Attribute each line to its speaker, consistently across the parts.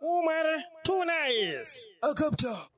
Speaker 1: Umar Tunais.
Speaker 2: A kapta.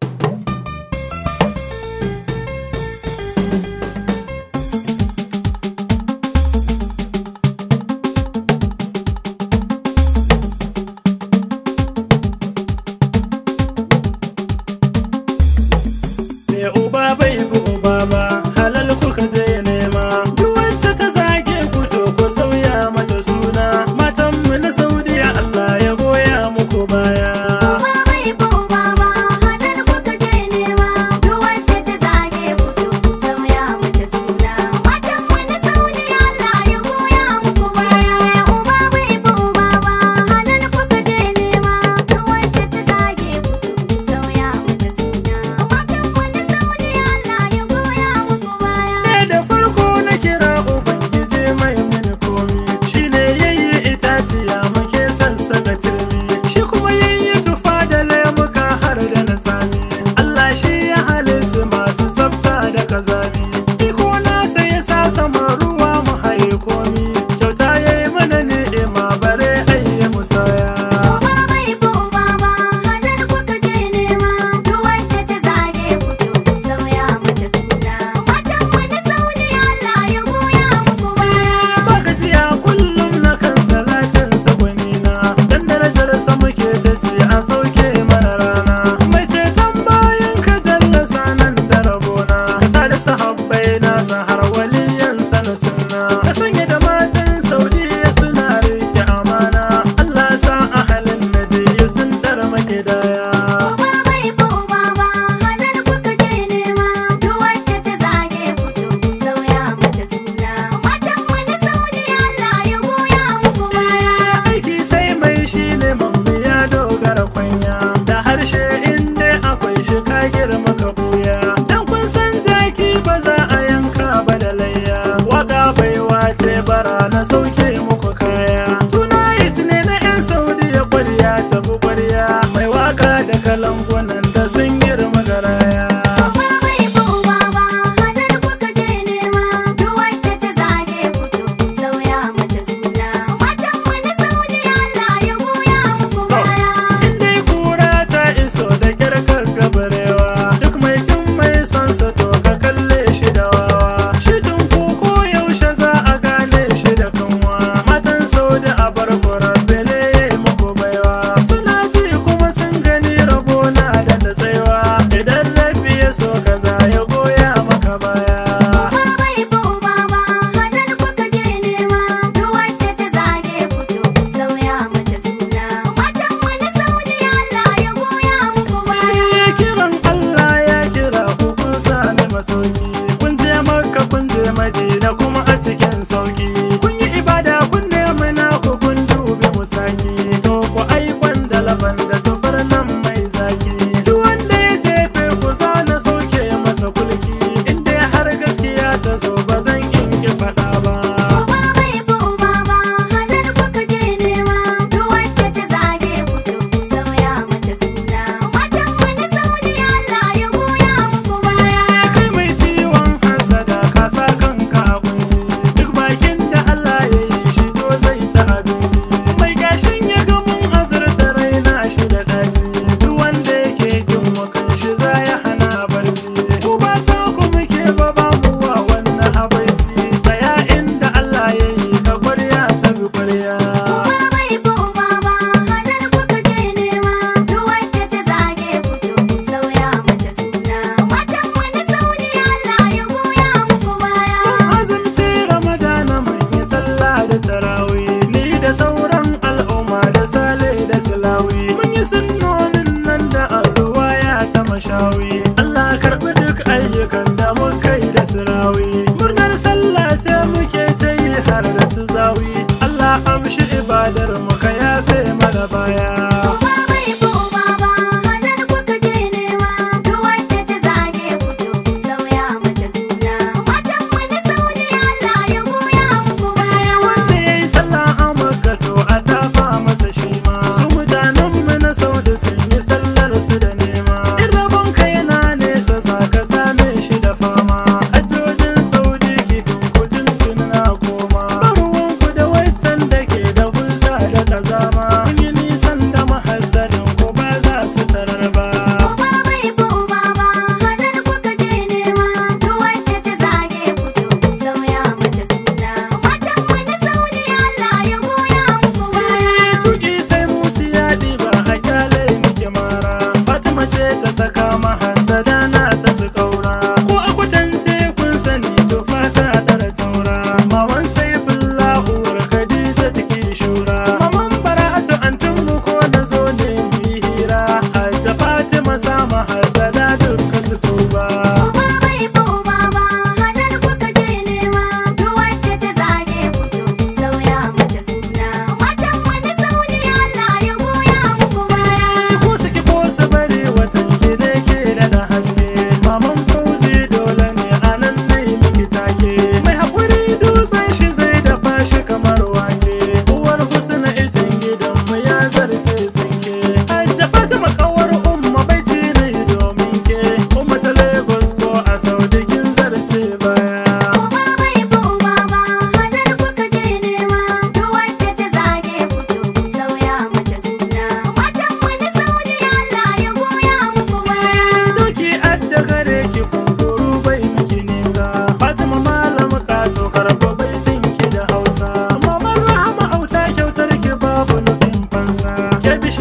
Speaker 1: Uba bai bi uba ba, halal kuka je nema. Duk wacce ta zage ku to ku sauya mata suna. Matanmu na Saudiya Allah ya goya muku baya.
Speaker 3: Uba bai bi uba ba, halal kuka je nema. Duk wacce ta zage ku to ku sauya mata suna. Matanmu na Saudiya Allah ya goya muku baya. Uba bai bi uba ba, halal kuka je nema. Duk wacce ta zage ku to ku sauya mata suna. Matanmu na Saudiya Allah ya goya muku baya.
Speaker 1: Da farko na kira Ubangiji mai mini komi. Shi ne yayi itaciya muke sassaka turmi. Shi kuma yayi tufa da lemuka har da na tsami. Allah shi ya halitta masu tsafta da kazami. Iko nasa ya sa saman ruwa mu haye komi. Kyauta yayi mana ni'ima bare ayye musaya.
Speaker 3: Uba bai bi uba ba, halal kuka je nema. Duk wacce ta zage ku to ku sauya mata suna. Matanmu na Saudiya Allah ya goya muku baya.
Speaker 1: Magajiya kullum na kan salatin sagwanina. Dan darajar sa muke ta ce a sauke mana rana. Mai ceton bayan ka jallasa nan da rabona. Ka sa da sahabbai nasa har waliyan sana sunna. Ka sanya da matan Saudiya suna rike amana. Allah sa ahalin nabiyyu sun dara makidaya.
Speaker 3: Uba bai bi uba ba, halal kuka je nema. Duk wacce ta zage ku to ku sauya mata suna. Matanmu na Saudiya Allah ya goya muku baya.
Speaker 1: Aiki sai mai shi ne mammu ya dogara kwanya. Da harshe inda akwai shi ka girma ka buya. Dan kun san jaki ba za a yanka ba da layya. Waka baiwa ce bara na sauke muku kaya. Tunais ne na 'yan Saudiya kwarya ta bi kwarya. Mai waka da kalangunan da sun girma garaya.
Speaker 3: Uba bai bi uba ba, halal kuka je nema. Duk wacce ta zage ku to ku sauya mata suna. Matanmu na Saudiya Allah ya goya muku baya.
Speaker 1: Inda kura ta iso da kirkar gabarewa. Duk mai kin mai son sa to ka kalle shi da wawa. Shi tun ko yaushe za a gane shi da kanwa. Matan Saudi a barbara bele muku baiwa. Suna ji kuma sun gani rabona da ta tsaiwa. Idan rabi ya so kaza ya goya maka baya.
Speaker 3: Uba bai bi uba ba, halal kuka je nema. Duk wacce ta zage ku to ku sauya mata suna. Matanmu na Saudiya Allah ya goya muku baya.
Speaker 1: Kiran Allah ya kira ku kun sami masauki. Kun je Makka kun je Madina kuma a cikin sauki. Kun yi ibada kun nemi naku kun dubi musaki. To ku ai da laban da tufar nan mai zaki. Duk wanda ya jefe ku na sauke masa kulki. Inda har gaskiya ta zo ba zan ki faɗa ba.
Speaker 3: Uba bai bi uba ba, halal kuka je nema. Duk wacce ta zage ku to ku sauya mata suna. Matanmu na Saudiya Allah ya goya muku baya.
Speaker 1: Kai mai ciwon hasada ka sa kanka a kunci. Duk bakin da Allah ya yi shi to zai ci abinci. Mai gashin ya ga mun azurta raina shi da ɗaci. Duk wanda yake kin wakan shi za ya hana barci. Ku ba ta ku muke ba ba mu wa wannan habaici. Tsaya inda Allah ya yi ka kwarya ta bi kwarya.
Speaker 3: Uba bai bi uba ba, halal kuka je nema. Duk wacce ta zage ku to ku sauya mata suna. Matanmu na Saudiya Allah ya goya muku baya.
Speaker 1: Azumci Ramadana mun yi sallah da tarawih. Ni da sauran al'umma da sale da silawi. Mun yi sunnonin nan da alruwaya ta mashawi. Allah karɓi duk ayyukan da muka yi da sirawi. Murnar sallah ce muke ta yi har da su zawi. Allah amshi ibadar mu ka yafe mana baya.
Speaker 3: Uba bai bi uba ba, halal kuka je nema. Duk wacce ta zage ku to ku sauya mata suna. Matanmu na Saudiya Allah ya goya muku baya.
Speaker 1: Wanda ya yi sallah a Makka to a tafa masa shi ma. Su mutanen mu na Saudi sun yi sallar su da nema. In rabon ka yana nesa za ka same shi da fama. Ajojin Saudi kifin ku tuntun na koma. Baruwan ku da waitan da ke da hulɗa da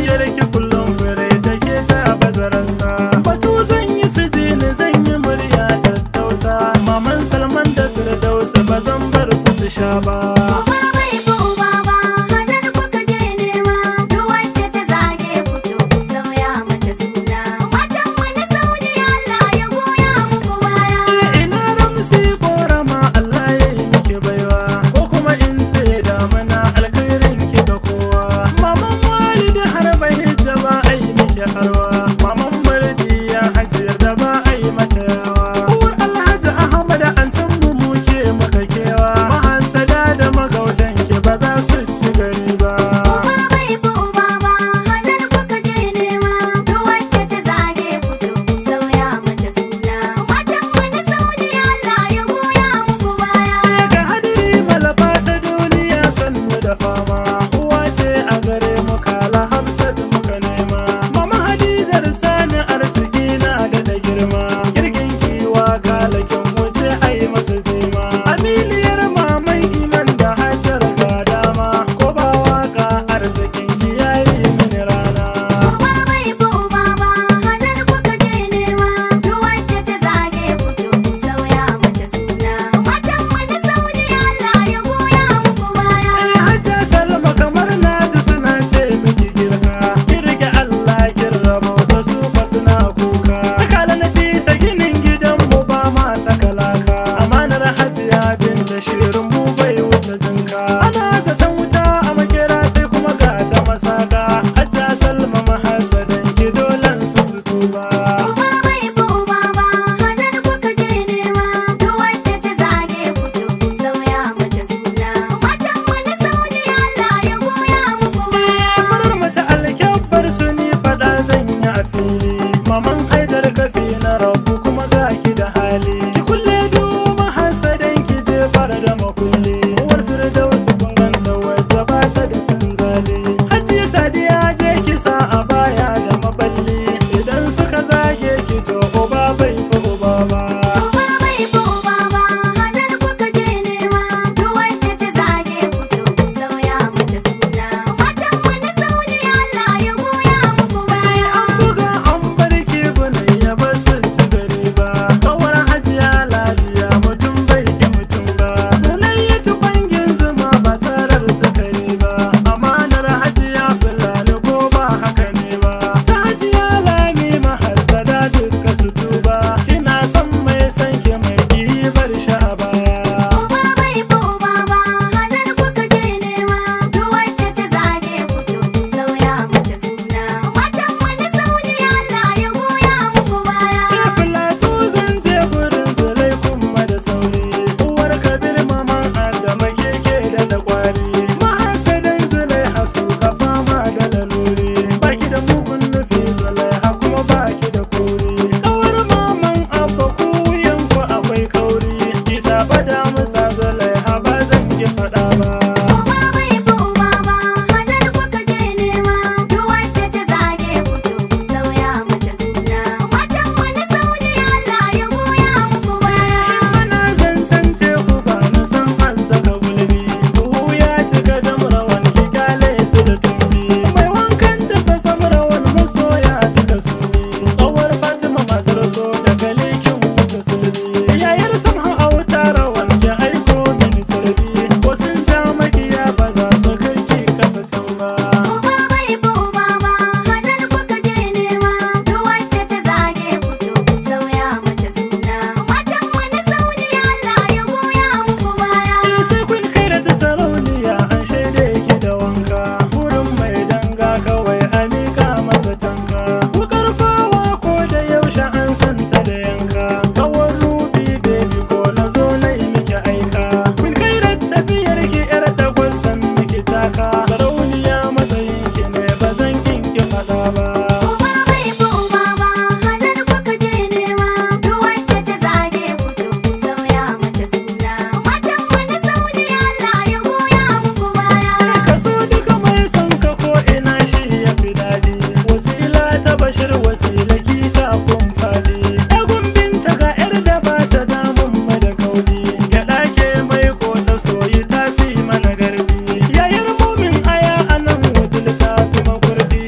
Speaker 1: zuciyar ki kullum fure take ta bazararsa. Batu zan yi su jini zan yi murya tattausa. Maman Salman da Firdausa ba zan bar su su sha ba.
Speaker 3: Uba bai fi uba ba, halar kuka je nema. Duk wacce ta zage fito ku sauya mata suna. Matan mu na Saudi Allah ya goya muku baya.
Speaker 1: Ina ramsi korama Allah ya yi miki baiwa, ko kuma in ce damana alkhairin ki ga kowa. Maman walidi har bai hijja ba ai miki harwa. Maman mardiya hajiyar da ba ai mata yawa. Uwar Alhaji Ahmad an can mu muke maka kewa. Mahansada da magautan ki ba za su ci gari ba.
Speaker 3: Uba bai fi uba ba, halar kuka je nema. Duk wacce ta zage fito ku sauya mata suna. Matan mu na Saudi Allah ya goya muku baya.
Speaker 1: Ga hadiri malafa ta duniya sannu da fama. Uwa ce a gare mu kala Hafsat muka nema. Mama Hadizar sani arziki na da girma. Kirkin kiwa kalakin wuce ai masa zima. Aminiyar maman Iman da Hajar ga dama. Ko ba waka arzikin ki yayi mini rana.
Speaker 3: Uba bai fi uba ba, halar kuka je nema. Duk wacce ta zage fito ku sauya mata suna. Matan mu na Saudi Allah ya goya muku baya.
Speaker 1: Hajja Salma kamar na ji suna ce miki girka. Ki rike Allah kin rabo da su fa suna kuka. Kala na fisa ginin gidanmu ba ma saka laka. Amanar Hajiya binta shirin mu bai wuce zinka. Ana zaton wuta a makera sai kuma ga ta masaka. Hajja Salma mahasadan ki dolan su tuba.
Speaker 3: Uba bai fi uba ba, halar kuka je nema. Duk wacce ta zage fito ku sauya mata suna. Matan mu na Saudi Allah ya goya muku baya.
Speaker 1: Farar mace alkyabbar su ni fada zan yi a fili. Maman Haidar kafi na rabu kuma ga ki da hali. Ki kulle duma hasadan ki jefar da makulli. Uwar Firdausu kun ganta wacce ba ta da canzali. Hajiya Sadiya je ki sa a baya da maballi. Idan suka zage ki to uba bai fi uba ba.
Speaker 3: Uba bai fi uba ba, halar kuka je nema. Duk wacce ta zage fito ku sauya mata suna. Matan mu na Saudi Allah ya goya muku baya.
Speaker 1: An buga an barke bunayya ba sun ci gari ba. Kawar Hajiya Ladiya mutum bai ki mutum ba. Bunayya tukwangin zuma ba tsarar sukari ba. Amanar Hajiya Fulani ko ba haka ne ba. Ta Hajiya Lami mahasada duka su tuba. Kina son mai san ki mai bar shi a baya.
Speaker 3: Uba bai fi uba ba, halar kuka je nema. Duk wacce ta zage fito ku sauya mata suna. Matan mu na Saudi Allah ya goya muku baya.
Speaker 1: Filatu zan je gurin zulai kuma da sauri. Uwar Kabir maman Adama keke da kwari. Mahasadan zulai hasu ka fama da laluri. Baki da mugun nufi zulai ha kuma baki da kori. Kawar maman abba ku wuyanku akwai kauri. Isa bada musa zulai ha ba zan ki faɗa ba.
Speaker 3: Uba bai fi uba ba, halar kuka je nema. Duk wacce ta zage fito ku sauya mata suna. Matan mu na Saudi Allah ya goya muku baya.
Speaker 1: Ana zancen teku ba na san an saka gulbi. Buhu ya cika da murawan ki kyale su da tumbi. Mai wankan ta sasam rawan masoya duka su ne. Kawar Fatima matar so da kalikin muka sulbi. Yayar samha auta rawan ki aiko mini tarbi. Ko sun ja makiya ba za su kai ki kasa can ba.
Speaker 3: Uba bai fi uba ba, halar kuka je nema. Duk wacce ta zage fito ku sauya mata suna. Matan mu na Saudi Allah ya goya muku baya.
Speaker 1: Sai kun kai da ta sarauniya an shaide ki da wanka. Wurin mai danga kawai a miƙa masa tanka. Wukar fawa ko da yaushe an santa da yanka. Kawar rubi baby ko na zo na yi miki aika. Kun kai da tafiyar ki yar dagwas san miki taka. Sarauniya matsayin ki ne ba zan kin ki faɗa ba.
Speaker 3: Uba bai fi uba ba, halar kuka je nema. Duk wacce ta zage fito ku sauya mata suna. Matan mu na Saudi Allah ya goya muku baya.
Speaker 1: Kaso duka mai son ka ko ina shi ya fi daɗi. Wasila ta Bashir wasila ki ta kun faɗi. Egun binta ga yar da ba ta damun mu da kaudi. Gyaɗa ke mai ko ta soyi ta fi mana garbi. Yayar mumin aya a nan wudul ta fi makurdi.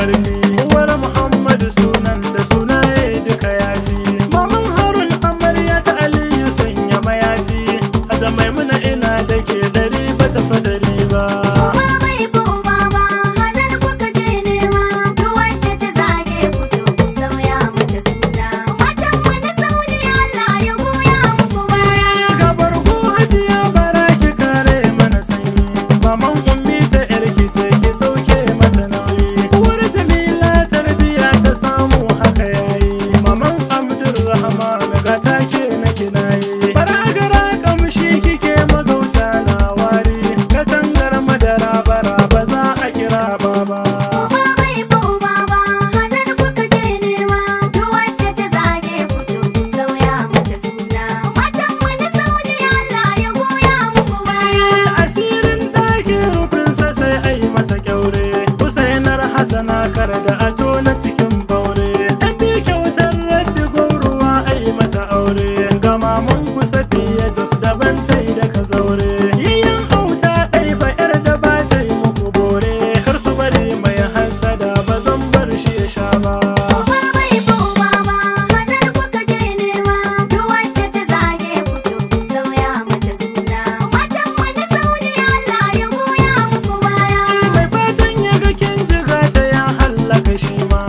Speaker 1: karfi. Uwar Muhammadu sunan da sunaye duka yafi. Maman Harun amarya ta Aliyu sanya mayafi. Haza Maimuna ina da ke dari ba ta fadari ba.
Speaker 3: Uba bai fi uba ba, halal kuka je nema. Duk wacce ta zage ku to ku sauya mata suna. Matan mu na Saudi Allah ya goya muku baya.
Speaker 1: Gabar ku hajiya bara ki kare mana sanyi. Maman ummi ta yarki ce ki sauke mata nauyi. Uwar Jamila tarbiya ta samu haka yayi. Maman Abdulrahman ga take na kinayi. Bara kamshi kike magauta na wari. Katangar madara bara ba za a kira baba.
Speaker 3: Uba bai fi uba ba, halal kuka je nema. Duk wacce ta zage ku to ku sauya mata suna. Matan mu na Saudi Allah ya goya muku baya.
Speaker 1: Asirin ɗakin rufinsa sai a yi masa kyaure. Husainar Hassana kar da ato na cikin baure. Ɗan bi kyautar raddi ruwa a yi mata aure. Ga maman ku Safiya Jos daban tai da ka zaure. Yiyan auta ɗai ba ƴar da ba ta yi muku bore. Kar su bari mai hassada ba zan bar shi ya sha ba.
Speaker 3: Uba bai fi uba ba, halal kuka je nema. Duk wacce ta zage ku to ku sauya mata suna. Matan mu na Saudi Allah ya goya muku baya.
Speaker 1: Mai fatan ya ga kin jiga ta ya hallaka shi ma.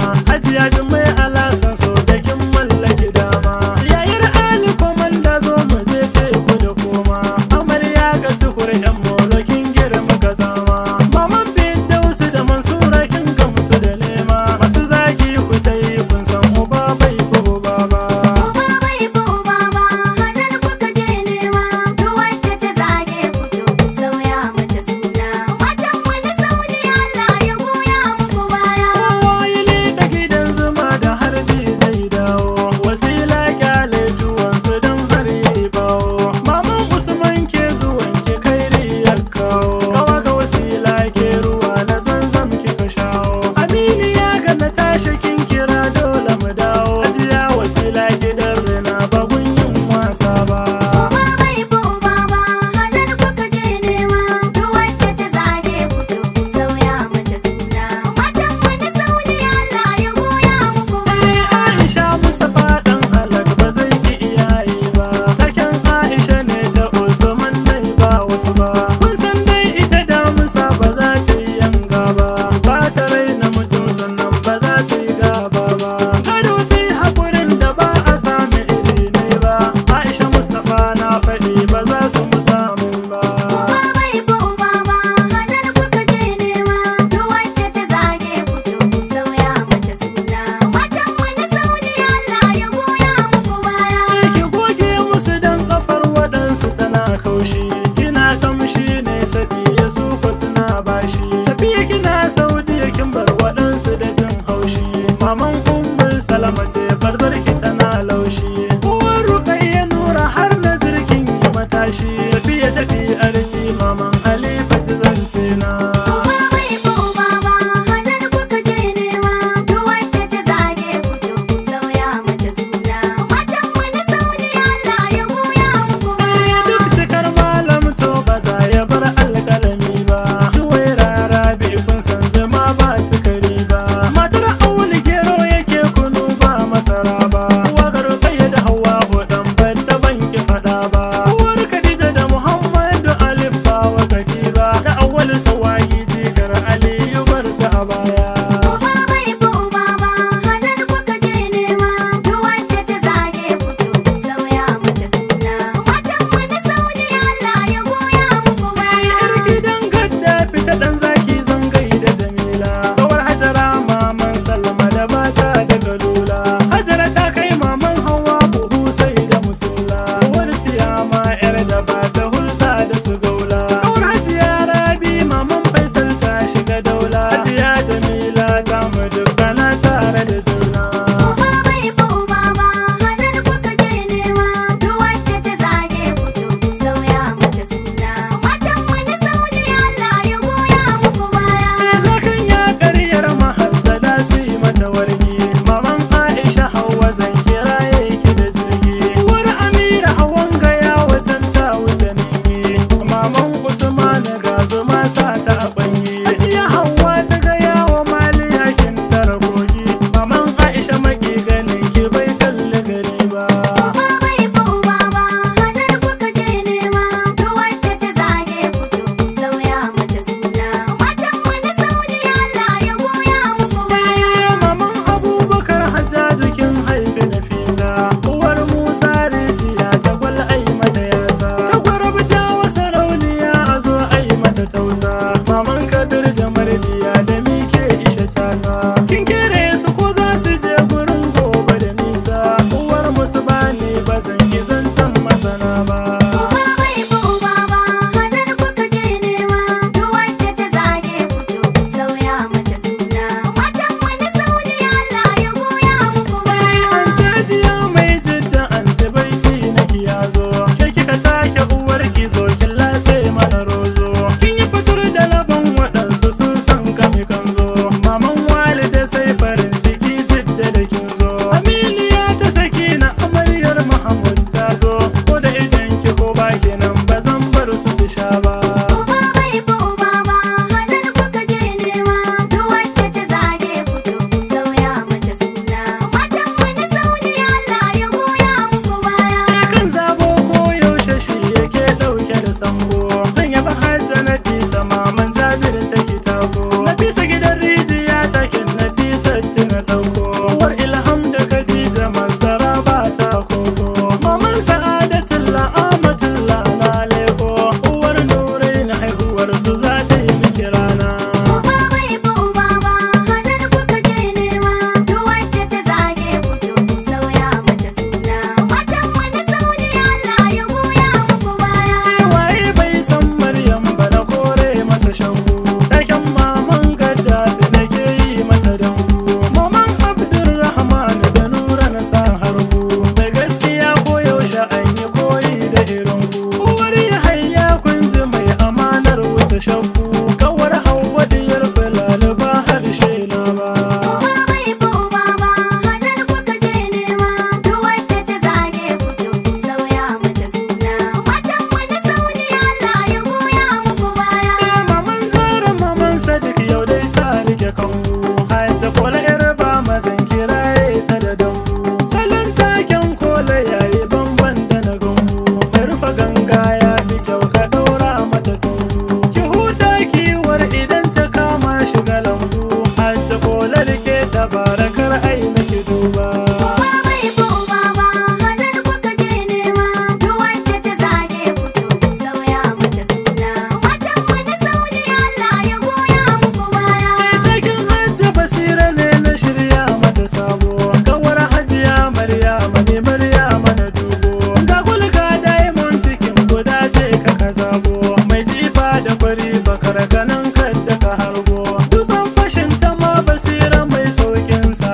Speaker 1: bara kar ai miki duba.
Speaker 3: Kowa bai koma ba, halal kuka je nema. Duk wacce ta zage ku to ku sauya mata suna. Matan mu na Saudi Allah ya goya muku baya.
Speaker 1: Cikin hajji basira ne na shirya mata sabo. Kawar hajiya Maryama ne Maryama na dubo. Ga gulka diamond cikin guda ce ka zabo. Mai tsifa da fari bakar ganin kadda ka harbo. Dusan fashin ta ma basira mai saukin sa.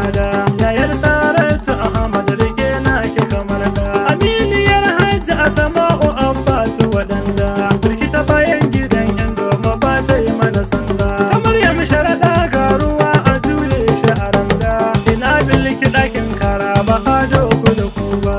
Speaker 1: ada yayar Saratu Ahmad rike na ki kamar da aminiyar Hajji Asma'u Abbatu wadanda birkita bayan gidan yan doma ba ta yi mana sanda ta Maryam Sharaɗa ga ruwa a juye shi a randa ina bilki ɗakin kara ba ado ku da ku ba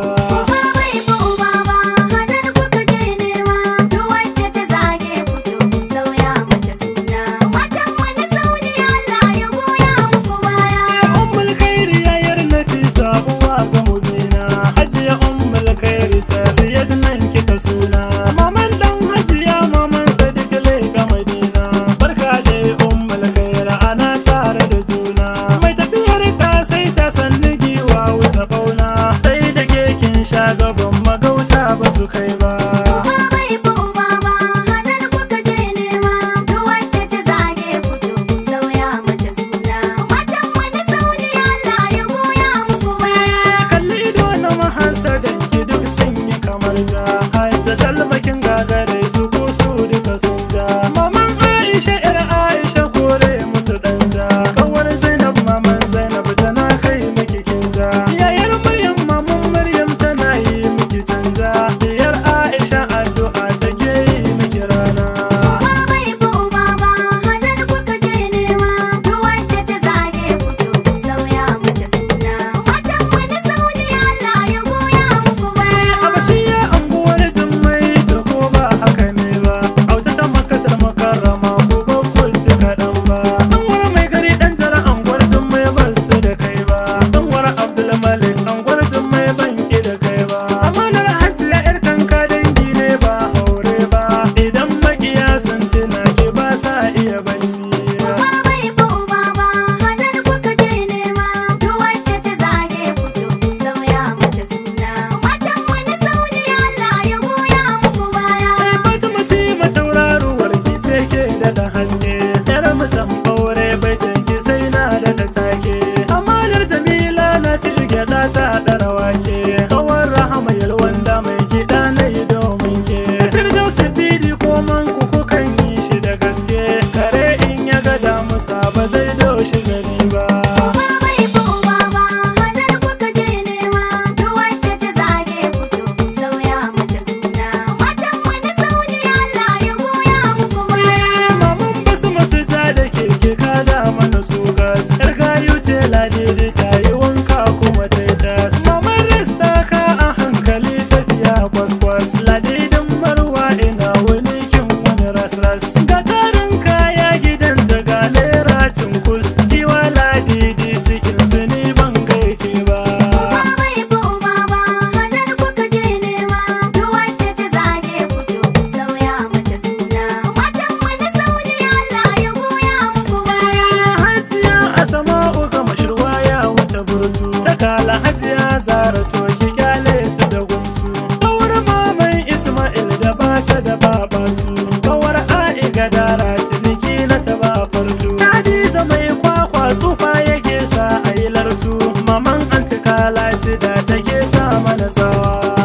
Speaker 1: Maman anti Kalati da take sa mana tsawa